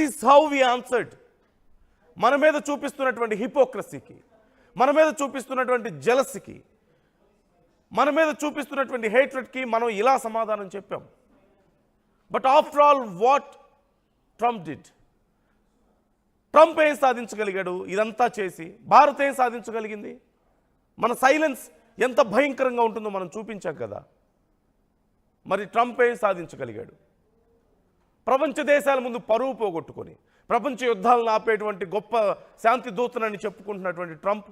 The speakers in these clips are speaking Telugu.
Is how we answered. మన మీద చూపిస్తున్నటువంటి హిపోక్రసీకి, మన మీద చూపిస్తున్నటువంటి జెలసీకి, మన మీద చూపిస్తున్నటువంటి హేట్రెడ్కి మనం ఇలా సమాధానం చెప్పాం. But after all what Trump did? Trump ఏం సాధించగలిగాడు ఇదంతా చేసి? భారత్ ఏం సాధించగలిగింది? మన సైలెన్స్ ఎంత భయంకరంగా ఉంటుందో మనం చూపించాం కదా. మరి ట్రంప్ ఏం సాధించగలిగాడు? ప్రపంచ దేశాల ముందు పరువు పోగొట్టుకొని ప్రపంచ యుద్ధాలను ఆపేటువంటి గొప్ప శాంతి దూతనని చెప్పుకుంటున్నటువంటి ట్రంప్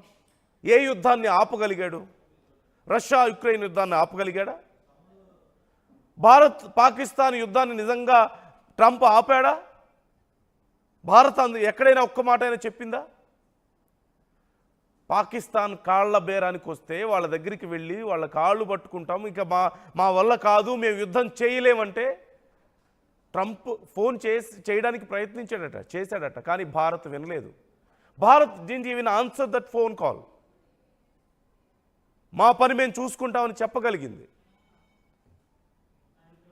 ఏ యుద్ధాన్ని ఆపగలిగాడు? రష్యా యుక్రెయిన్ యుద్ధాన్ని ఆపగలిగాడా? భారత్ పాకిస్తాన్ యుద్ధాన్ని నిజంగా ట్రంప్ ఆపాడా? భారత్ ఎక్కడైనా ఒక్క మాట అయినా చెప్పిందా? పాకిస్తాన్ కాళ్ల బేరానికి వస్తే వాళ్ళ దగ్గరికి వెళ్ళి వాళ్ళ కాళ్ళు పట్టుకుంటాం, ఇక మా వల్ల కాదు, మేము యుద్ధం చేయలేమంటే ట్రంప్ ఫోన్ చేయడానికి చేశాడట, కానీ భారత్ వినలేదు. Bharat didn't even answer that phone call. మా పని మేము చూసుకుంటామని చెప్పగలిగింది.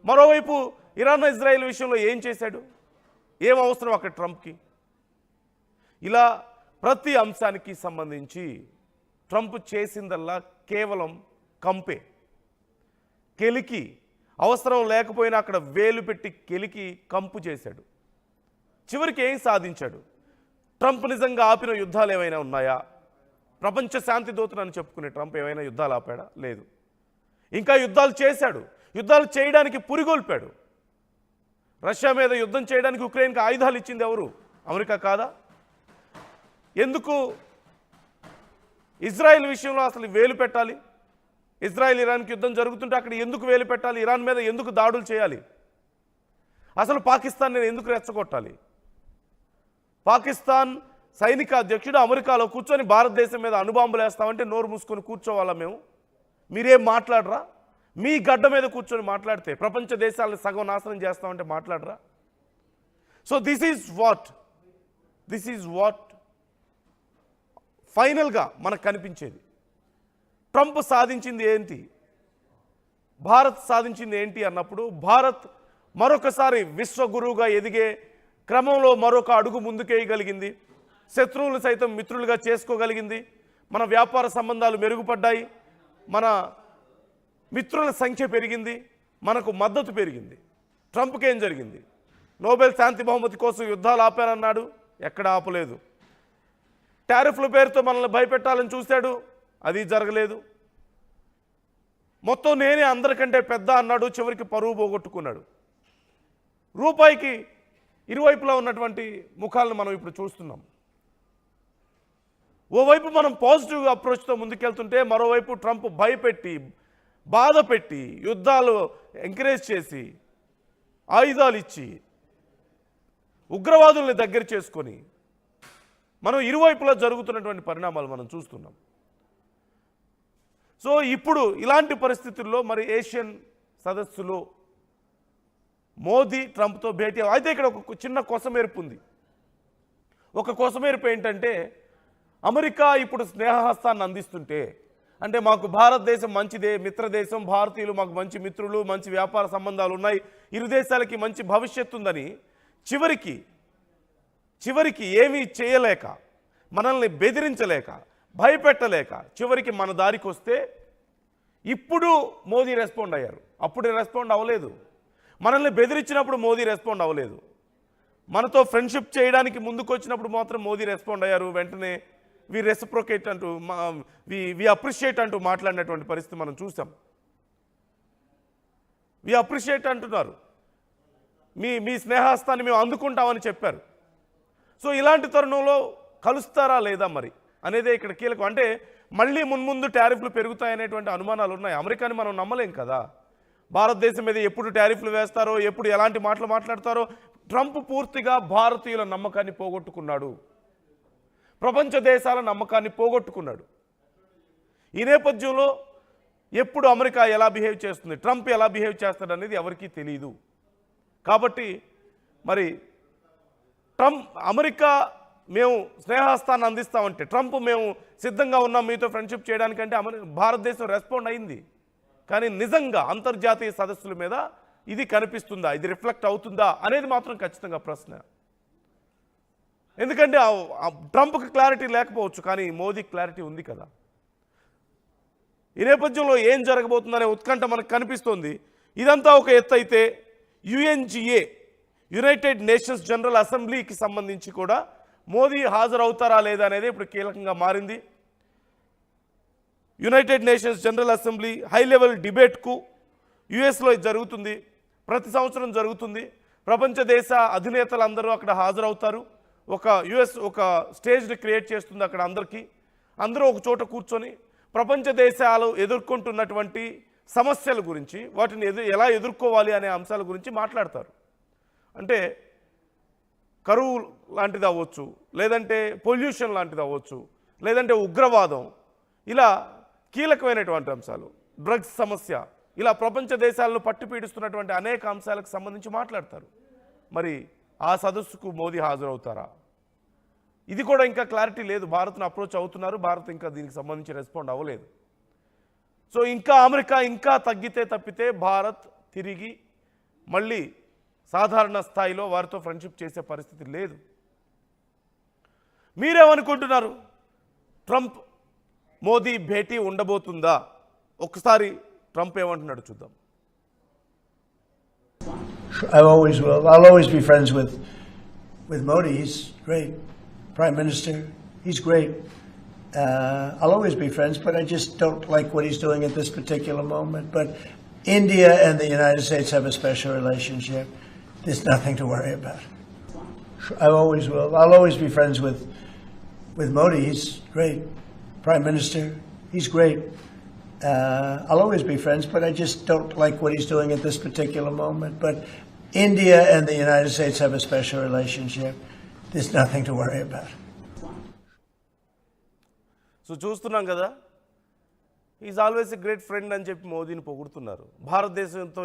మరోవైపు ఇరాన్ ఇజ్రాయెల్ విషయంలో ఏం చేశాడు? ఏం అవసరం అక్కడ ట్రంప్కి? ఇలా ప్రతి అంశానికి సంబంధించి ట్రంప్ చేసిందల్లా కేవలం కంపే, కెలికి, అవసరం లేకపోయినా అక్కడ వేలు పెట్టి కెలికి కంపు చేశాడు. చివరికి ఏం సాధించాడు? ట్రంప్ నిజంగా ఆపిన యుద్ధాలు ఏమైనా ఉన్నాయా? ప్రపంచ శాంతి దూతనని చెప్పుకునే ట్రంప్ ఏమైనా యుద్ధాలు ఆపాడా? లేదు. ఇంకా యుద్ధాలు చేశాడు. యుద్ధాలు చేయడానికి పురిగొల్పాడు. రష్యా మీద యుద్ధం చేయడానికి ఉక్రెయిన్కి ఆయుధాలు ఇచ్చింది ఎవరు? అమెరికా కాదా? ఎందుకు ఇజ్రాయెల్ విషయంలో అసలు వేలు పెట్టాలి? ఇజ్రాయెల్ ఇరాన్కి యుద్ధం జరుగుతుంటే అక్కడ ఎందుకు వేలు పెట్టాలి? ఇరాన్ మీద ఎందుకు దాడులు చేయాలి? అసలు పాకిస్తాన్ని ఎందుకు రెచ్చగొట్టాలి? పాకిస్తాన్ సైనిక అధ్యక్షుడు అమెరికాలో కూర్చొని భారతదేశం మీద అణుబాంబులు వేస్తామంటే నోరు మూసుకొని కూర్చోవాలా మేము? మీరేం మాట్లాడరా? మీ గడ్డ మీద కూర్చొని మాట్లాడితే ప్రపంచ దేశాలను సగం నాశనం చేస్తామంటే మాట్లాడరా? సో దిస్ ఈజ్ వాట్ ఫైనల్గా మనకు కనిపించేది. ట్రంప్ సాధించింది ఏంటి, భారత్ సాధించింది ఏంటి అన్నప్పుడు, భారత్ మరొకసారి విశ్వగురువుగా ఎదిగే క్రమంలో మరొక అడుగు ముందుకేయగలిగింది. శత్రువులు సైతం మిత్రులుగా చేసుకోగలిగింది. మన వ్యాపార సంబంధాలు మెరుగుపడ్డాయి. మన మిత్రుల సంఖ్య పెరిగింది. మనకు మద్దతు పెరిగింది. ట్రంప్కి ఏం జరిగింది? నోబెల్ శాంతి బహుమతి కోసం యుద్ధాలు ఆపారన్నాడు, ఎక్కడ ఆపలేదు. టారిఫ్ల పేరుతో మనల్ని భయపెట్టాలని చూశాడు, అది జరగలేదు. మొత్తం నేనే అందరికంటే పెద్ద అన్నాడు, చివరికి పరువు పోగొట్టుకున్నాడు. రూపాయికి ఇరువైపులా ఉన్నటువంటి ముఖాలను మనం ఇప్పుడు చూస్తున్నాం. ఓవైపు మనం పాజిటివ్ అప్రోచ్తో ముందుకెళ్తుంటే మరోవైపు ట్రంప్ భయపెట్టి, బాధ పెట్టి, యుద్ధాలు ఎంకరేజ్ చేసి, ఆయుధాలు ఇచ్చి, ఉగ్రవాదుల్ని దగ్గర చేసుకొని మనం ఇరువైపులా జరుగుతున్నటువంటి పరిణామాలు మనం చూస్తున్నాం. సో ఇప్పుడు ఇలాంటి పరిస్థితుల్లో మరి ఏషియన్ సదస్సులో మోదీ ట్రంప్తో భేటీ అయితే ఇక్కడ ఒక చిన్న కొసమెరుపు ఉంది. ఒక కొసమెరుపు ఏంటంటే, అమెరికా ఇప్పుడు స్నేహహస్తాన్ని అందిస్తుంటే, అంటే మాకు భారతదేశం మంచిదే, మిత్రదేశం, భారతీయులు మాకు మంచి మిత్రులు, మంచి వ్యాపార సంబంధాలు ఉన్నాయి, ఇరు దేశాలకి మంచి భవిష్యత్తు ఉందని చివరికి ఏమీ చేయలేక, మనల్ని బెదిరించలేక, భయపెట్టలేక చివరికి మన దారికి వస్తే ఇప్పుడు మోదీ రెస్పాండ్ అయ్యారు. అప్పుడు రెస్పాండ్ అవ్వలేదు. మనల్ని బెదిరించినప్పుడు మోదీ రెస్పాండ్ అవ్వలేదు. మనతో ఫ్రెండ్షిప్ చేయడానికి ముందుకు వచ్చినప్పుడు మాత్రం మోదీ రెస్పాండ్ అయ్యారు. వెంటనే వి రెసిప్రొకేట్ అంటూ, వి అప్రిషియేట్ అంటూ మాట్లాడినటువంటి పరిస్థితి మనం చూసాం. వి అప్రిషియేట్ అంటున్నారు, మీ స్నేహస్తాన్ని మేము అందుకుంటామని చెప్పారు. సో ఇలాంటి తరుణంలో కలుస్తారా లేదా మరి అనేదే ఇక్కడ కీలకం. అంటే మళ్ళీ మున్ముందు టారిఫ్లు పెరుగుతాయనేటువంటి అనుమానాలు ఉన్నాయి. అమెరికాని మనం నమ్మలేం కదా. భారతదేశం మీద ఎప్పుడు టారిఫ్లు వేస్తారో, ఎప్పుడు ఎలాంటి మాటలు మాట్లాడతారో. ట్రంప్ పూర్తిగా భారతీయుల నమ్మకాన్ని పోగొట్టుకున్నాడు, ప్రపంచ దేశాల నమ్మకాన్ని పోగొట్టుకున్నాడు. ఈ నేపథ్యంలో ఎప్పుడు అమెరికా ఎలా బిహేవ్ చేస్తుంది, ట్రంప్ ఎలా బిహేవ్ చేస్తాడు అనేది ఎవరికీ తెలియదు. కాబట్టి మరి అమెరికా మేము స్నేహహస్తాన్ని అందిస్తామంటే, ట్రంప్ మేము సిద్ధంగా ఉన్నాం మీతో ఫ్రెండ్షిప్ చేయడానికంటే భారతదేశం రెస్పాండ్ అయింది. కానీ నిజంగా అంతర్జాతీయ సదస్సుల మీద ఇది కనిపిస్తుందా, ఇది రిఫ్లెక్ట్ అవుతుందా అనేది మాత్రం ఖచ్చితంగా ప్రశ్న. ఎందుకంటే ట్రంప్కి క్లారిటీ లేకపోవచ్చు, కానీ మోదీకి క్లారిటీ ఉంది కదా. ఈ నేపథ్యంలో ఏం జరగబోతుందనే ఉత్కంఠ మనకు కనిపిస్తోంది. ఇదంతా ఒక ఎత్తు అయితే యుఎన్జిఏ, యునైటెడ్ నేషన్స్ జనరల్ అసెంబ్లీకి సంబంధించి కూడా మోదీ హాజరవుతారా లేదా అనేది ఇప్పుడు కీలకంగా మారింది. United Nations general assembly high level డిబేట్కు యుఎస్లో జరుగుతుంది, ప్రతి సంవత్సరం జరుగుతుంది. ప్రపంచ దేశ అధినేతలందరూ అక్కడ హాజరవుతారు. యుఎస్ ఒక స్టేజ్ని క్రియేట్ చేస్తుంది. అక్కడ అందరూ ఒక చోట కూర్చొని ప్రపంచ దేశాలు ఎదుర్కొంటున్నటువంటి సమస్యల గురించి, వాటిని ఎలా ఎదుర్కోవాలి అనే అంశాల గురించి మాట్లాడతారు. అంటే కరువు లాంటిది అవ్వచ్చు, లేదంటే పొల్యూషన్ లాంటిది అవ్వచ్చు, లేదంటే ఉగ్రవాదం, ఇలా కీలకమైనటువంటి అంశాలు, డ్రగ్స్ సమస్య, ఇలా ప్రపంచ దేశాలను పట్టి పీడిస్తున్నటువంటి అనేక అంశాలకు సంబంధించి మాట్లాడతారు. మరి ఆ సదస్సుకు మోదీ హాజరవుతారా? ఇది కూడా ఇంకా క్లారిటీ లేదు. భారత్ను అప్రోచ్ అవుతున్నారు, భారత్ ఇంకా దీనికి సంబంధించి రెస్పాండ్ అవ్వలేదు. సో ఇంకా అమెరికా ఇంకా తప్పితే భారత్ తిరిగి మళ్ళీ సాధారణ స్థాయిలో వారితో ఫ్రెండ్షిప్ చేసే పరిస్థితి లేదు. మీరేమనుకుంటున్నారు? ట్రంప్ మోదీ భేటీ ఉండబోతుందా? ఒకసారి ట్రంప్ ఏమంటున్నాడు చూద్దాం. I'll always be friends with Modi. He's great prime minister. He's great. I'll always be friends, but I just don't like what he's doing at this particular moment. But India and the United States have a special relationship. There's nothing to worry about. I'll always be friends with Modi. He's great prime minister. He's great. I'll always be friends, but I just don't like what he's doing at this particular moment. But India and the United States have a special relationship. There's nothing to worry about. So చూస్తున్నాం కదా, is always a great friend అని చెప్పి మోదీని పొగుడుతున్నారు. భారతదేశంతో